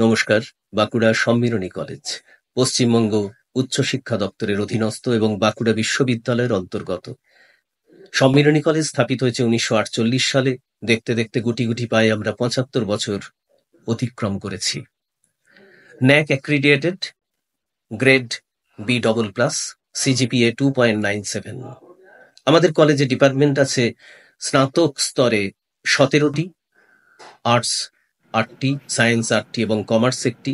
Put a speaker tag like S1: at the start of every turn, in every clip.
S1: নমস্কার। বাঁকুড়া সম্মিলনী কলেজ পশ্চিমবঙ্গ উচ্চশিক্ষা দপ্তরের অধীনস্থ এবং বাঁকুড়া বিশ্ববিদ্যালয়ের অন্তর্গত। সম্মিলনী কলেজ স্থাপিত হয়েছে 1948 সালে। দেখতে দেখতে গুটি গুটি পায়ে আমরা 75 বছর অতিক্রম করেছি। ন্যাক অ্যাক্রিডিয়েটেড, গ্রেড B++, CGPA 2.97। আমাদের কলেজে ডিপার্টমেন্ট আছে স্নাতক স্তরে 17টি, আর্টস 8টি, সায়েন্স 8টি এবং কমার্স 1টি।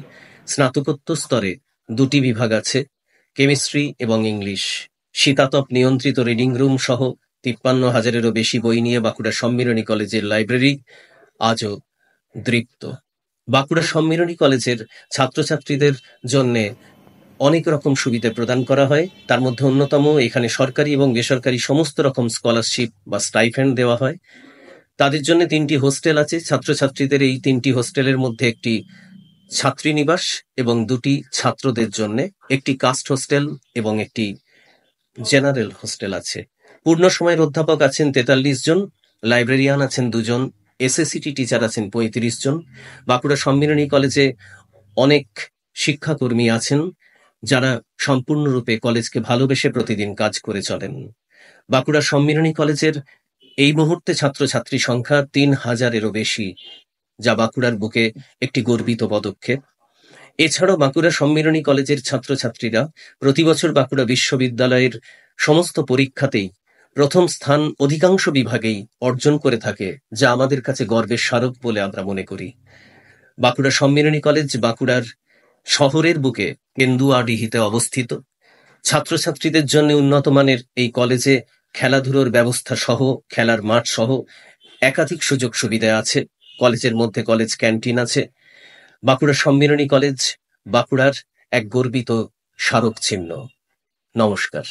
S1: স্নাতকোত্তর স্তরে 2টি বিভাগ আছে, কেমিস্ট্রি এবং ইংলিশ। শীতাতপ নিয়ন্ত্রিত রিডিং রুম সহ 53,000-এরও বেশি বই নিয়ে বাঁকুড়া সম্মিলনী কলেজের লাইব্রেরি আজও দৃপ্ত। বাঁকুড়া সম্মিলনী কলেজের ছাত্রছাত্রীদের জন্য অনেক রকম সুবিধা প্রদান করা হয়। তার মধ্যে অন্যতম, এখানে সরকারি এবং বেসরকারি সমস্ত রকম স্কলারশিপ বা স্টাইফেন্ড দেওয়া হয়। তাদের জন্য 3টি হোস্টেল আছে। ছাত্রছাত্রীদের এই 3টি হোস্টেলের মধ্যে একটি ছাত্রীনিবাস এবং 2টি ছাত্রদের জন্য একটি কাস্ট হোস্টেল এবং একটি জেনারেল হোস্টেল আছে। পূর্ণ সময়ের অধ্যাপক আছেন 43 জন, লাইব্রেরিয়ান আছেন 2 জন, এসএসসিটি টিচার আছেন 35 জন। বাঁকুড়া সম্মিলনী কলেজে অনেক শিক্ষাকর্মী আছেন যারা সম্পূর্ণরূপে কলেজকে ভালোবেসে প্রতিদিন কাজ করে চলেন। বাঁকুড়া সম্মিলনী কলেজের এই মুহূর্তে ছাত্রছাত্রী সংখ্যা 3,000-এরও বেশি, যা বাঁকুড়ার বুকে একটি গর্বিত পদক্ষেপ। এছাড়াও বাঁকুড়া সম্মিলনী কলেজের ছাত্রছাত্রীরা প্রতি বছর বাঁকুড়া বিশ্ববিদ্যালয়ের সমস্ত পরীক্ষাতেই প্রথম স্থান অধিকাংশ বিভাগেই অর্জন করে থাকে, যা আমাদের কাছে গর্বের স্মারক বলে আমরা মনে করি। বাঁকুড়া সম্মিলনী কলেজ বাঁকুড়ার শহরের বুকে কেন্দুয়াডিহিতে অবস্থিত। ছাত্রছাত্রীদের জন্য উন্নত মানের এই কলেজে খেলাধুলোর ব্যবস্থা সহ, খেলার মাঠ সহ একাধিক সুযোগ সুবিধা আছে। কলেজের মধ্যে কলেজ ক্যান্টিন আছে। বাঁকুড়া সম্মিলনী কলেজ বাঁকুড়ার এক গর্বিত স্মারক চিহ্ন। নমস্কার।